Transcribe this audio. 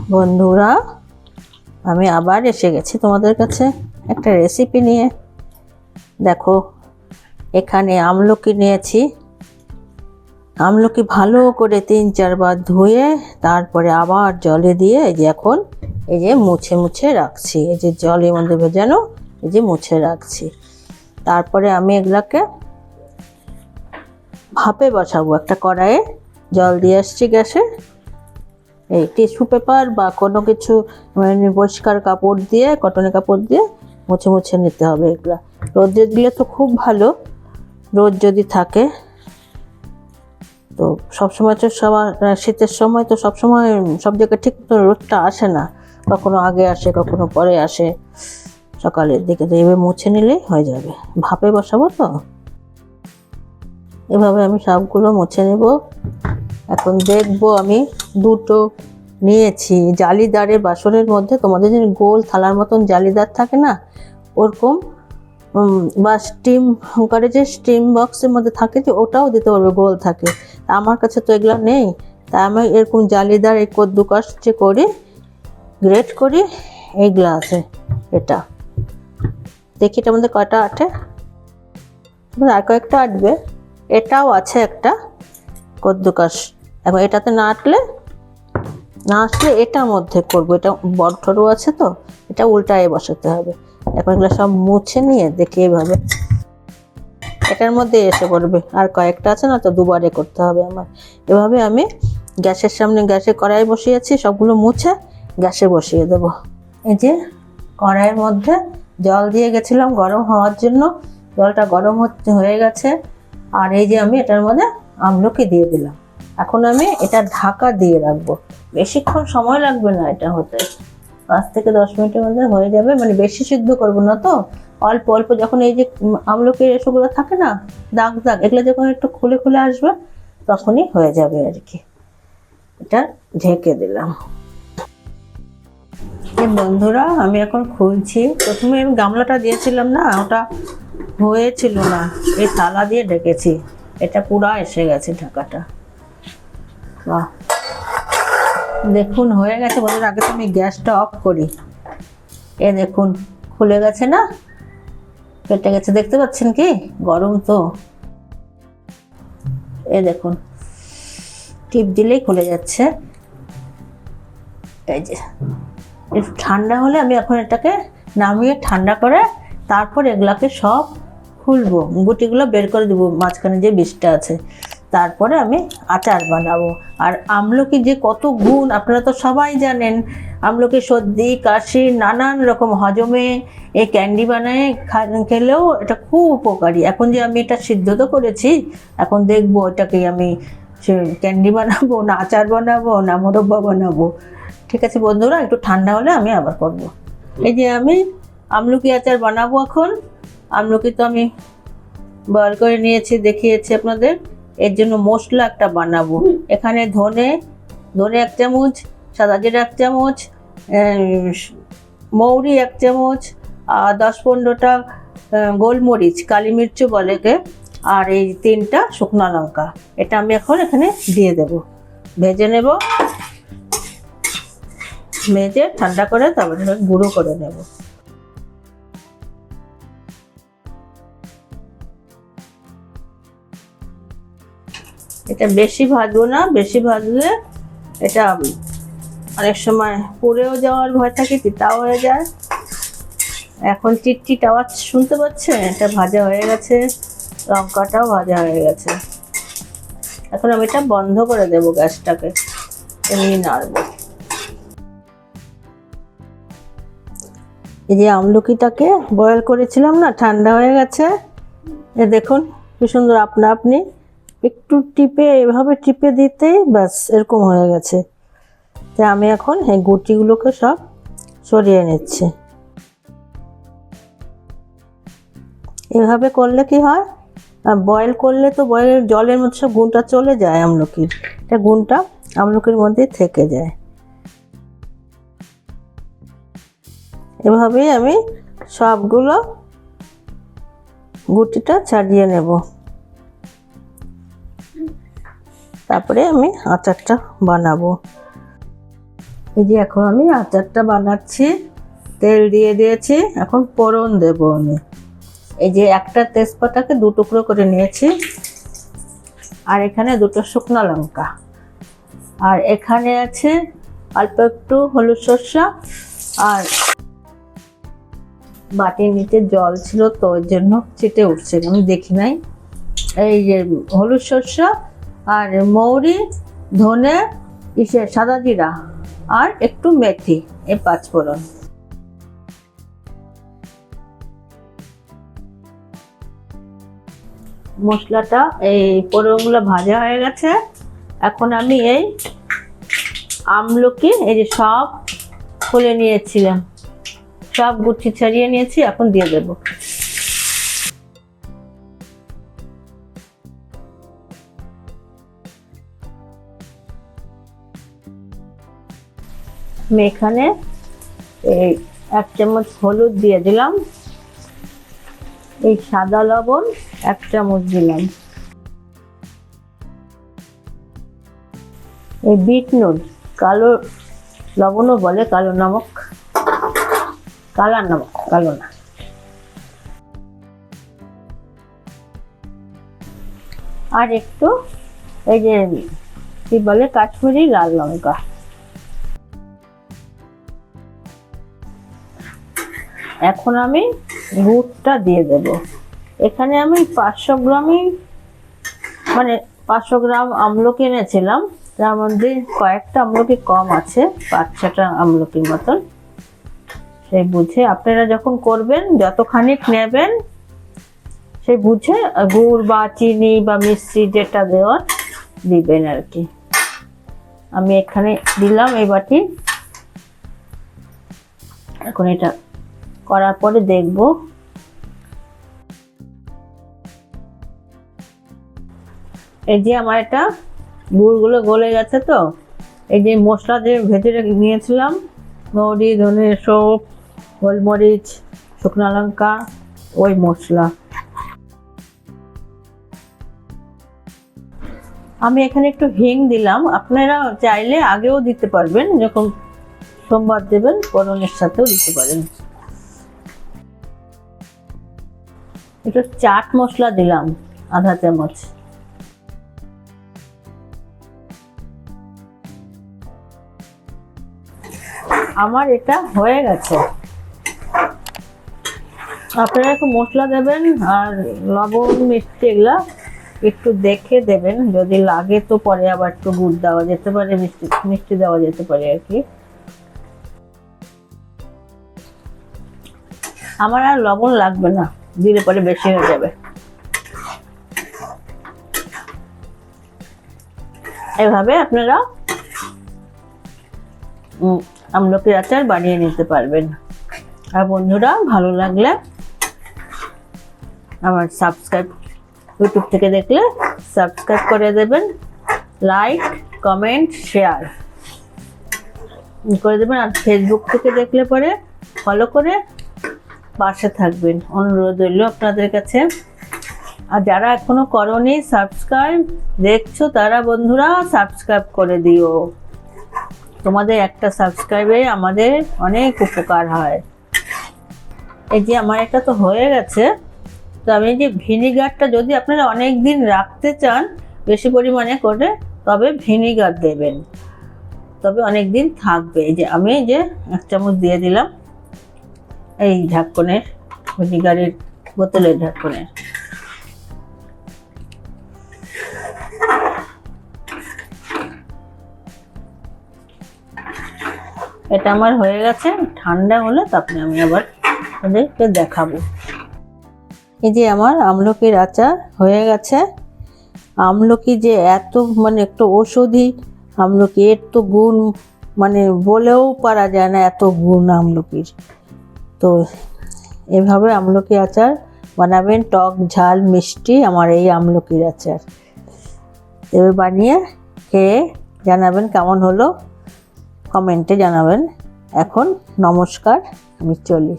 বন্ধুরা, আমি আবার এসে গেছি তোমাদের কাছে একটা রেসিপি নিয়ে। দেখো, এখানে আমলকি নিয়েছি। আমলকি ভালো করে 3-4 বার ধুয়ে তারপরে আবার জলে দিয়ে এই যে এখন এই যে মুছে মুছে রাখছি। এই যে জলের মধ্যে ভেজানো, এই যে মুছে রাখছি। তারপরে আমি এগুলাকে ভাপে বসাবো। একটা কড়াইয়ে জল দিয়ে আসছি গ্যাসে। এই টিস্যু পেপার বা কোনো কিছু পরিষ্কার কাপড় দিয়ে, কটনের কাপড় দিয়ে মুছে মুছে নিতে হবে। এগুলা রোদে দিলে তো খুব ভালো, রোদ যদি থাকে তো। সবসময় তো শীতের সময় তো সবসময় সব জায়গায় ঠিক তো রোদটা আসে না, কখনো আগে আসে কখনো পরে আসে। সকালের দিকে তো এভাবে মুছে নিলেই হয়ে যাবে। ভাপে বসাবো তো, এভাবে আমি সবগুলো মুছে নেব। এখন দেখবো আমি দুটো নিয়েছি জালিদারের বাসনের মধ্যে। তোমাদের যে গোল থালার মতন জালিদার থাকে না, ওরকম বা স্টিম করে যে স্টিম বক্সের মধ্যে থাকে, যে ওটাও দিতে পারবে, গোল থাকে। আমার কাছে তো এগুলো নেই, তাই আমি এরকম জালিদার এই কদ্দুকাস যে করি, গ্রেট করি, এইগুলো আছে। এটা দেখি এটার মধ্যে কয়টা আটে, আর কয়েকটা আটবে। এটাও আছে একটা কদ্দুকাস। এখন এটাতে না আসলে এটার মধ্যে করবো। এটা বড় ঠোরো আছে তো, এটা উল্টায় বসাতে হবে। এখন এগুলো সব মুছে নিয়ে দেখি এভাবে এটার মধ্যে এসে পড়বে। আর কয়েকটা আছে না, তো দুবারে করতে হবে আমার। এভাবে আমি গ্যাসের সামনে, গ্যাসে কড়াই বসিয়েছি, সবগুলো মুছে গ্যাসে বসিয়ে দেব। এই যে কড়াইয়ের মধ্যে জল দিয়ে গেছিলাম গরম হওয়ার জন্য, জলটা গরম হয়ে গেছে। আর এই যে আমি এটার মধ্যে আমলকি দিয়ে দিলাম। এখন আমি এটা ঢাকা দিয়ে রাখবো। বেশিক্ষণ সময় লাগবে না এটা হতে, 5 থেকে 10 মিনিটের মধ্যে হয়ে যাবে। মানে বেশি সিদ্ধ করবো না তো, অল্প অল্প। যখন এই যে আমলকির এসবগুলো থাকে না, দাগ দাগ, এগুলো যখন একটু খুলে খুলে আসবে তখনই হয়ে যাবে আর কি। এটা ঢেকে দিলাম। বন্ধুরা, আমি এখন খুলছি। প্রথমে আমি গামলাটা দিয়েছিলাম না, ওটা হয়েছিল না, এই থালা দিয়ে ঢেকেছি। এটা পুরা এসে গেছে ঢাকাটা। বাহ, দেখুন হয়ে গেছে বন্ধুরা। আগে তো আমি গ্যাসটা অফ করি। এ দেখুন খুলে গেছে না, কেটে গেছে, দেখতে পাচ্ছেন কি? গরম তো, এ দেখুন টিপ দিলেই খুলে যাচ্ছে। এই যে একটু ঠান্ডা হলে আমি এখন এটাকে নামিয়ে ঠান্ডা করে তারপর এগুলাকে সব খুলবো, গুটিগুলো বের করে দেবো, মাঝখানে যে বীজটা আছে। তারপরে আমি আচার বানাবো। আর আমলকি যে কত গুণ আপনারা তো সবাই জানেন। আমলকি সর্দি কাশি নানান রকম হজমে, এই ক্যান্ডি বানায় খেলেও এটা খুব উপকারী। এখন যে আমি এটা সিদ্ধ তো করেছি, এখন দেখবো এটাকে আমি ক্যান্ডি বানাবো না আচার বানাবো না মোরব্বা বানাবো। ঠিক আছে বন্ধুরা, একটু ঠান্ডা হলে আমি আবার করব। এই যে আমি আমলকি আচার বানাবো এখন। আমলকি তো আমি বয়েল করে নিয়েছি, দেখিয়েছি আপনাদের। এর জন্য মশলা একটা বানাবো। এখানে ধনে 1 চামচ, সাদা জিরা 1 চামচ, মৌরি 1 চামচ, 10-15টা গোলমরিচ, কালি মির্চও বলে কে, আর এই 3টা শুকনো লঙ্কা। এটা আমি এখন এখানে দিয়ে দেব, ভেজে নেব। ভেজে ঠান্ডা করে তারপরে গুঁড়ো করে নেব। এটা বেশি ভাজবো না, বেশি ভাজলে এটা অনেক সময় পুড়েও যাওয়ার ভয় থাকে, তিতাও হয়ে যায়। এখন টিটটিট আওয়াজ শুনতে পাচ্ছেন? এটা ভাজা হয়ে গেছে, লঙ্কাটাও ভাজা হয়ে গেছে। এখন আমি এটা বন্ধ করে দেবো গ্যাসটাকে, এমনি নাড়বো। এই যে আমলকিটাকে বয়েল করেছিলাম না, ঠান্ডা হয়ে গেছে। এ দেখুন কি সুন্দর আপনা আপনি একটু টিপে, এভাবে টিপে দিতেই ব্যাস এরকম হয়ে গেছে। তাই আমি এখন এই গুটিগুলোকে সব সরিয়ে নিচ্ছি। এভাবে করলে কি হয়, বয়েল করলে তো বয়েলের জলের মধ্যে সব গুণটা চলে যায় আমলকির, এটা গুণটা আমলকির মধ্যেই থেকে যায়। এভাবেই আমি সবগুলো গুটিটা ছাড়িয়ে নেব। তারপরে আমি আচারটা বানাবো। এই যে এখন আমি আচারটা বানাচ্ছি, তেল দিয়ে দিয়েছি, এখন ফোড়ন দেবো আমি। এই যে একটা তেজপাতাকে 2 টুকরো করে নিয়েছি, আর এখানে 2টো শুকনো লঙ্কা, আর এখানে আছে অল্প একটু হলুদ সরষা, আর বাটির নিচে জল ছিল তো ওই জন্য ছিটে উঠছে, আমি দেখি নাই। এই যে হলুদ সরষা আর মৌরি, ধনে, সাদা জিরা আর একটু মেথি, এই 5 ফোড়ন। মশলাটা এই ফোড়নগুলো ভাজা হয়ে গেছে। এখন আমি এই আমলকি এই যে সব খুলে নিয়েছিলাম, সব গুটি ছাড়িয়ে নিয়েছি, এখন দিয়ে দেব। আমি এখানে এই 1 চামচ হলুদ দিয়ে দিলাম, এই সাদা লবণ 1 চামচ দিলাম, এই বিট নুন, কালো লবণও বলে, কালো নমক, কালা নমক, কালো না। আর একটু এই যে কি বলে কাশ্মীরি লাল লঙ্কা। এখন আমি গুড়টা দিয়ে দেব। এখানে আমি 500 গ্রামই, মানে 500 গ্রাম আমলকি এনেছিলাম, তার মধ্যে কয়েকটা আমলকি কম আছে, 5-6টা আমলকির মতন। সেই বুঝে আপনারা যখন করবেন যতখানি নেবেন সেই বুঝে গুড় বা চিনি বা মিষ্টি যেটা দেওয়ার দিবেন আর কি। আমি এখানে দিলাম এই বাটি। এখন এটা করার পরে দেখব। এই যে আমার এটা গুড়গুলো গলে গেছে, তো এই যে মশলা দিয়ে ভেজে নিয়েছিলাম, মৌরি, ধনে, সব, গোলমরিচ, শুকনো লঙ্কা, ওই মশলা আমি এখানে একটু হিং দিলাম। আপনারা চাইলে আগেও দিতে পারবেন, যখন সোমবার দেবেন ফোড়নের সাথেও দিতে পারেন। একটু চাট মশলা দিলাম আধা চামচ। আমার এটা হয়ে গেছে। আপনারা একটু মশলা দেবেন আর লবণ মিষ্টি এগুলা একটু দেখে দেবেন, যদি লাগে তো পরে আবার একটু গুড় দেওয়া যেতে পারে, মিষ্টি দেওয়া যেতে পারে আর কি। আমার আর লবণ লাগবে না, দিলে পরে বেশি হয়ে যাবে। এভাবে আপনারা আমলকির আচার বানিয়ে নিতে পারবেন। আর বন্ধুরা, ভালো লাগলে আমার ইউটিউব থেকে দেখলে সাবস্ক্রাইব করে দেবেন, লাইক, কমেন্ট, শেয়ার করে দেবেন। আর ফেসবুক থেকে দেখলে পরে ফলো করে পাশে থাকবেন, অনুরোধ রইল আপনাদের কাছে। আর যারা এখনো করোনি সাবস্ক্রাইব, দেখছো তারা বন্ধুরা সাবস্ক্রাইব করে দিও। তোমাদের একটা সাবস্ক্রাইবে আমাদের অনেক উপকার হয়। এই যে আমার এটা তো হয়ে গেছে। তো আমি যে ভিনিগারটা, যদি আপনারা অনেক দিন রাখতে চান বেশি পরিমাণে করে, তবে ভিনিগার দেবেন, তবে অনেক দিন থাকবে। এই যে আমি যে 1 চামচ দিয়ে দিলাম এই ঢাকনের, ভিনিগারের বোতলের ঢাকনের। এটা আমার হয়ে গেছে। ঠান্ডা হলে তারপরে আমি আবার ওদেরকে দেখাবো। এই যে আমার আমলকির আচার হয়ে গেছে। আমলকি যে এত মানে একটু ঔষধি আমলকি, এর তো গুণ মানে বলেও পারা যায় না, এত গুণ আমলকির। তো এভাবে আমলকি আচার বানাবেন, টক ঝাল মিষ্টি আমার এই আমলকির আচার। এবার বানিয়ে খেয়ে জানাবেন কেমন হলো, কমেন্টে জানাবেন। এখন নমস্কার, আমি চলি।